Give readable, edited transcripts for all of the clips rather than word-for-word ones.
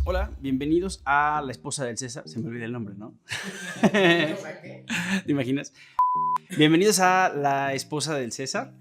Hola, bienvenidos a La Esposa del César. Se me olvida el nombre, ¿no? ¿Te imaginas? Bienvenidos a La Esposa del César.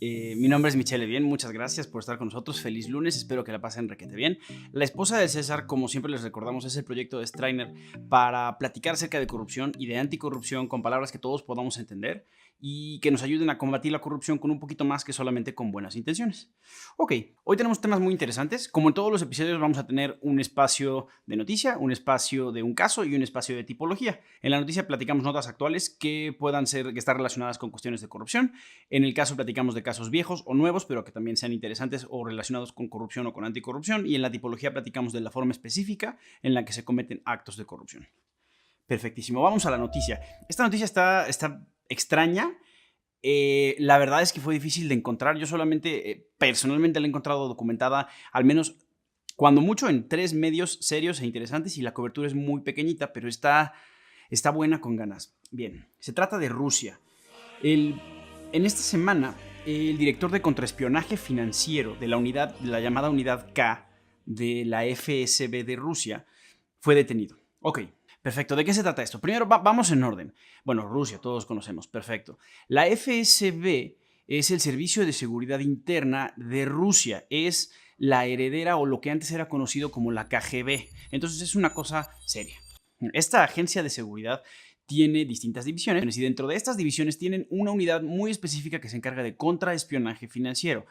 Mi nombre es Michelle Bien, muchas gracias por estar con nosotros. Feliz lunes, espero que la pasen requete bien. La Esposa del César, como siempre les recordamos, es el proyecto de Strainer para platicar acerca de corrupción y de anticorrupción con palabras que todos podamos entender y que nos ayuden a combatir la corrupción con un poquito más que solamente con buenas intenciones. Ok, hoy tenemos temas muy interesantes. Como en todos los episodios vamos a tener un espacio de noticia, un espacio de un caso y un espacio de tipología. En la noticia platicamos notas actuales que puedan ser, que están relacionadas con cuestiones de corrupción. En el caso platicamos de casos viejos o nuevos, pero que también sean interesantes o relacionados con corrupción o con anticorrupción. Y en la tipología platicamos de la forma específica en la que se cometen actos de corrupción. Perfectísimo, vamos a la noticia. Esta noticia está extraña. La verdad es que fue difícil de encontrar. Yo solamente, personalmente la he encontrado documentada, al menos cuando mucho, en 3 medios serios e interesantes, y la cobertura es muy pequeñita, pero está buena con ganas. Bien, se trata de Rusia. En esta semana, el director de contraespionaje financiero de la llamada Unidad K de la FSB de Rusia fue detenido. Ok, perfecto. ¿De qué se trata esto? Primero, vamos en orden. Bueno, Rusia, todos conocemos, perfecto. La FSB es el Servicio de Seguridad Interna de Rusia. Es la heredera o lo que antes era conocido como la KGB. Entonces es una cosa seria. Esta agencia de seguridad tiene distintas divisiones y dentro de estas divisiones tienen una unidad muy específica que se encarga de contraespionaje financiero.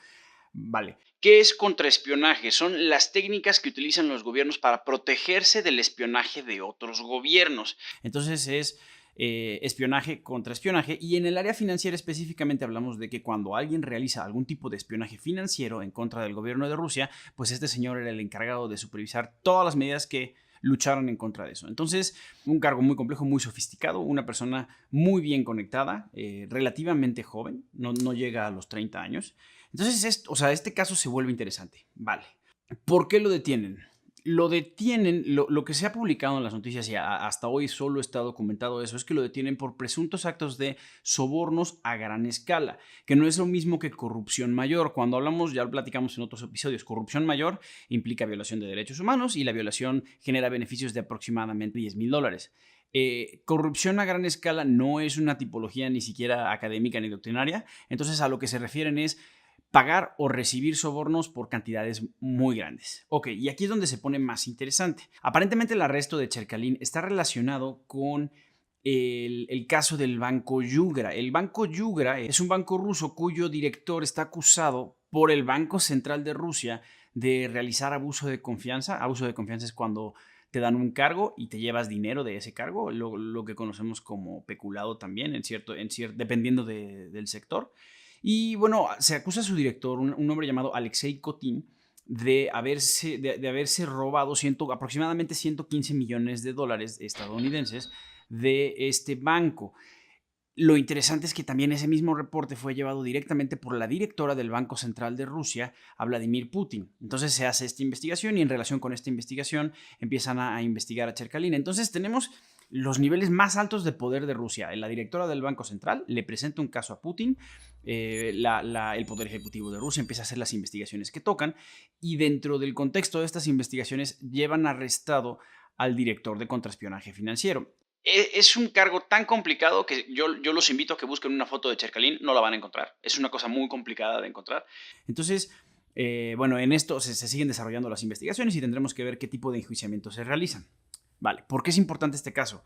Vale. ¿Qué es contraespionaje? Son las técnicas que utilizan los gobiernos para protegerse del espionaje de otros gobiernos. Entonces es espionaje contra espionaje, y en el área financiera específicamente hablamos de que cuando alguien realiza algún tipo de espionaje financiero en contra del gobierno de Rusia, pues este señor era el encargado de supervisar todas las medidas que lucharon en contra de eso. Entonces, un cargo muy complejo, muy sofisticado, una persona muy bien conectada, relativamente joven, no llega a los 30 años. Entonces, este caso se vuelve interesante. Vale. ¿Por qué lo detienen? Lo detienen, lo que se ha publicado en las noticias y hasta hoy solo está documentado eso, es que lo detienen por presuntos actos de sobornos a gran escala, que no es lo mismo que corrupción mayor. Cuando hablamos, ya lo platicamos en otros episodios, corrupción mayor implica violación de derechos humanos y la violación genera beneficios de aproximadamente $10,000. Corrupción a gran escala no es una tipología ni siquiera académica ni doctrinaria, entonces a lo que se refieren es pagar o recibir sobornos por cantidades muy grandes. Ok, y aquí es donde se pone más interesante. Aparentemente el arresto de Cherkalin está relacionado con el caso del Banco Yugra. El Banco Yugra es un banco ruso cuyo director está acusado por el Banco Central de Rusia de realizar abuso de confianza. Abuso de confianza es cuando te dan un cargo y te llevas dinero de ese cargo, lo que conocemos como peculado también, dependiendo del sector. Y bueno, se acusa a su director, un hombre llamado Alexei Kotin, de haberse robado aproximadamente $115 millones estadounidenses de este banco. Lo interesante es que también ese mismo reporte fue llevado directamente por la directora del Banco Central de Rusia, a Vladimir Putin. Entonces se hace esta investigación y en relación con esta investigación empiezan a investigar a Cherkalin. Entonces tenemos los niveles más altos de poder de Rusia. La directora del Banco Central le presenta un caso a Putin, el Poder Ejecutivo de Rusia empieza a hacer las investigaciones que tocan y dentro del contexto de estas investigaciones llevan arrestado al director de contraespionaje financiero. Es un cargo tan complicado que yo los invito a que busquen una foto de Cherkalin, no la van a encontrar. Es una cosa muy complicada de encontrar. Entonces, bueno, en esto se siguen desarrollando las investigaciones y tendremos que ver qué tipo de enjuiciamientos se realizan. Vale, ¿por qué es importante este caso?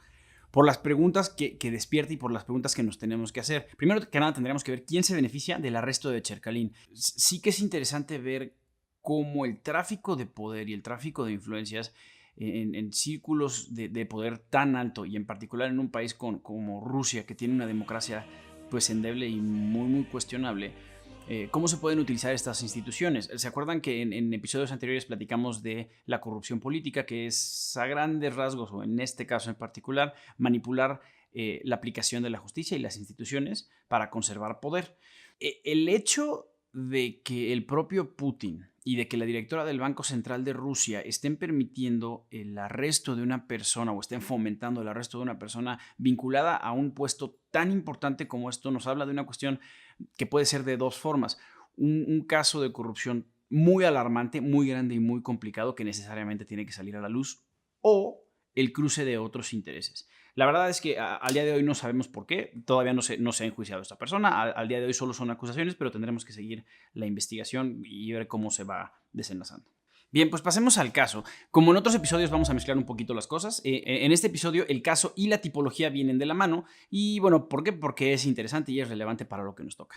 Por las preguntas que despierta y por las preguntas que nos tenemos que hacer. Primero que nada, tendremos que ver quién se beneficia del arresto de Cherkalin. Sí que es interesante ver cómo el tráfico de poder y el tráfico de influencias en círculos de poder tan alto y en particular en un país como Rusia, que tiene una democracia pues endeble y muy cuestionable, ¿cómo se pueden utilizar estas instituciones? ¿Se acuerdan que en episodios anteriores platicamos de la corrupción política, que es a grandes rasgos, o en este caso en particular, manipular la aplicación de la justicia y las instituciones para conservar poder? El hecho de que el propio Putin y de que la directora del Banco Central de Rusia estén permitiendo el arresto de una persona o estén fomentando el arresto de una persona vinculada a un puesto tan importante como esto nos habla de una cuestión que puede ser de dos formas. Un caso de corrupción muy alarmante, muy grande y muy complicado que necesariamente tiene que salir a la luz, o el cruce de otros intereses. La verdad es que al día de hoy no sabemos por qué, todavía no se ha enjuiciado esta persona, al día de hoy solo son acusaciones, pero tendremos que seguir la investigación y ver cómo se va desenlazando. Bien, pues pasemos al caso. Como en otros episodios vamos a mezclar un poquito las cosas. En este episodio el caso y la tipología vienen de la mano. Y bueno, ¿por qué? Porque es interesante y es relevante para lo que nos toca.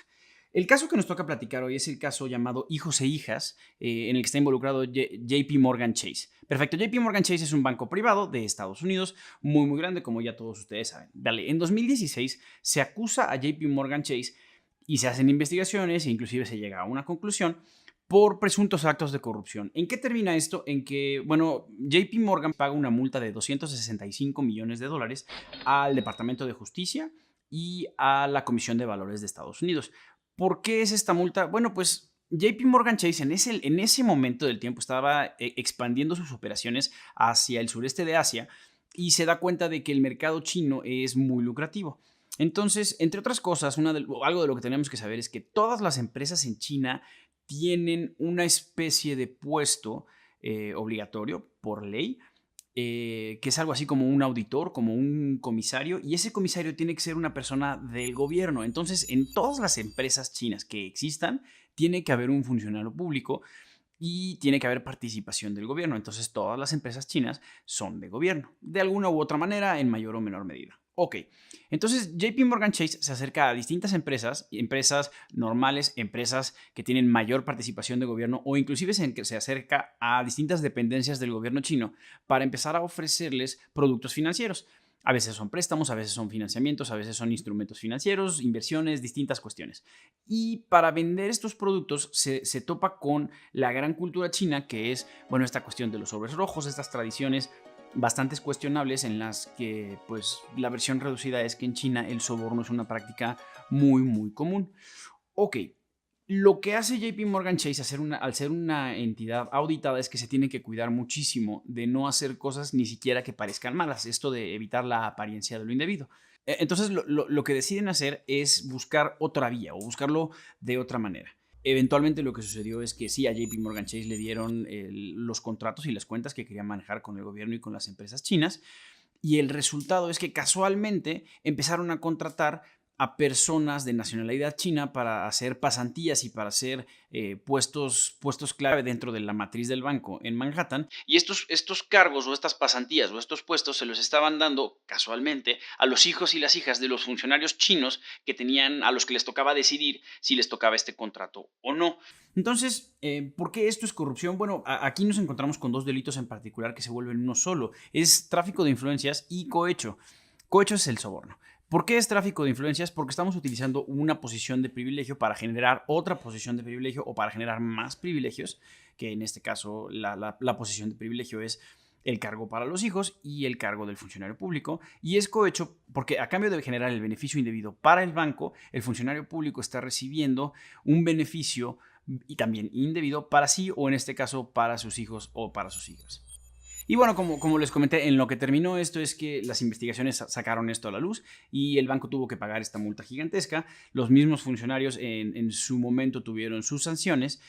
El caso que nos toca platicar hoy es el caso llamado Hijos e Hijas, en el que está involucrado JP Morgan Chase. Perfecto, JP Morgan Chase es un banco privado de Estados Unidos, muy grande, como ya todos ustedes saben. Vale, en 2016 se acusa a JP Morgan Chase y se hacen investigaciones e inclusive se llega a una conclusión por presuntos actos de corrupción. ¿En qué termina esto? En que, bueno, JP Morgan paga una multa de $265 millones al Departamento de Justicia y a la Comisión de Valores de Estados Unidos. ¿Por qué es esta multa? Bueno, pues JP Morgan Chase en ese momento del tiempo estaba expandiendo sus operaciones hacia el sureste de Asia y se da cuenta de que el mercado chino es muy lucrativo. Entonces, entre otras cosas, algo de lo que tenemos que saber es que todas las empresas en China tienen una especie de puesto obligatorio por ley, que es algo así como un auditor, como un comisario, y ese comisario tiene que ser una persona del gobierno. Entonces, en todas las empresas chinas que existan, tiene que haber un funcionario público y tiene que haber participación del gobierno. Entonces, todas las empresas chinas son de gobierno, de alguna u otra manera, en mayor o menor medida. Ok, entonces JP Morgan Chase se acerca a distintas empresas normales, empresas que tienen mayor participación de gobierno, o inclusive se acerca a distintas dependencias del gobierno chino para empezar a ofrecerles productos financieros. A veces son préstamos, a veces son financiamientos, a veces son instrumentos financieros, inversiones, distintas cuestiones. Y para vender estos productos se topa con la gran cultura china, que es, bueno, esta cuestión de los sobres rojos, estas tradiciones bastantes cuestionables en las que, pues, la versión reducida es que en China el soborno es una práctica muy común. Ok, lo que hace JP Morgan Chase al ser una entidad auditada es que se tiene que cuidar muchísimo de no hacer cosas ni siquiera que parezcan malas, esto de evitar la apariencia de lo indebido. Entonces lo que deciden hacer es buscar otra vía o buscarlo de otra manera. Eventualmente lo que sucedió es que sí, a JP Morgan Chase le dieron los contratos y las cuentas que querían manejar con el gobierno y con las empresas chinas, y el resultado es que casualmente empezaron a contratar a personas de nacionalidad china para hacer pasantías y para hacer puestos clave dentro de la matriz del banco en Manhattan. Y estos cargos o estas pasantías o estos puestos se los estaban dando casualmente a los hijos y las hijas de los funcionarios chinos a los que les tocaba decidir si les tocaba este contrato o no. Entonces, ¿por qué esto es corrupción? Bueno, aquí nos encontramos con dos delitos en particular que se vuelven uno solo. Es tráfico de influencias y cohecho. Cohecho es el soborno. ¿Por qué es tráfico de influencias? Porque estamos utilizando una posición de privilegio para generar otra posición de privilegio o para generar más privilegios, que en este caso la posición de privilegio es el cargo para los hijos y el cargo del funcionario público. Y es cohecho porque a cambio de generar el beneficio indebido para el banco, el funcionario público está recibiendo un beneficio y también indebido para sí, o en este caso para sus hijos o para sus hijas. Y bueno, como les comenté, en lo que terminó esto es que las investigaciones sacaron esto a la luz y el banco tuvo que pagar esta multa gigantesca. Los mismos funcionarios en su momento tuvieron sus sanciones.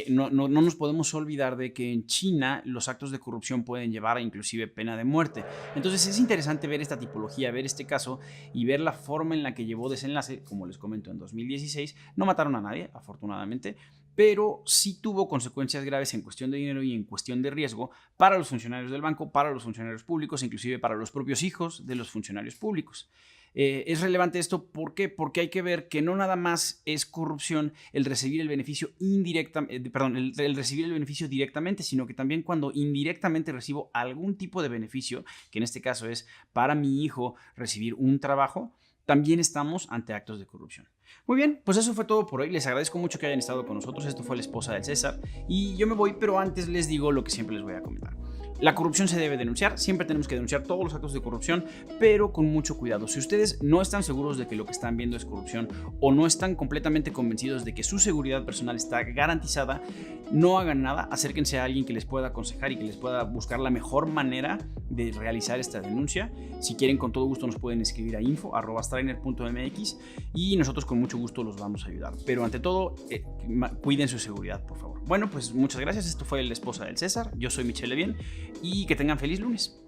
No nos podemos olvidar de que en China los actos de corrupción pueden llevar a inclusive pena de muerte. Entonces es interesante ver esta tipología, ver este caso y ver la forma en la que llevó desenlace. Como les comento, en 2016 no mataron a nadie, afortunadamente, pero sí tuvo consecuencias graves en cuestión de dinero y en cuestión de riesgo para los funcionarios del banco, para los funcionarios públicos, inclusive para los propios hijos de los funcionarios públicos. Es relevante esto, ¿por qué? Porque hay que ver que no nada más es corrupción el recibir el beneficio el recibir el beneficio directamente, sino que también cuando indirectamente recibo algún tipo de beneficio, que en este caso es para mi hijo recibir un trabajo, también estamos ante actos de corrupción. Muy bien, pues eso fue todo por hoy. Les agradezco mucho que hayan estado con nosotros. Esto fue La Esposa del César y yo me voy, pero antes les digo lo que siempre les voy a comentar. La corrupción se debe denunciar, siempre tenemos que denunciar todos los actos de corrupción, pero con mucho cuidado. Si ustedes no están seguros de que lo que están viendo es corrupción o no están completamente convencidos de que su seguridad personal está garantizada, no hagan nada, acérquense a alguien que les pueda aconsejar y que les pueda buscar la mejor manera de realizar esta denuncia. Si quieren, con todo gusto nos pueden escribir a info@strainer.mx y nosotros con mucho gusto los vamos a ayudar. Pero ante todo, cuiden su seguridad, por favor. Bueno, pues muchas gracias. Esto fue La Esposa del César. Yo soy Michelle Levien y que tengan feliz lunes.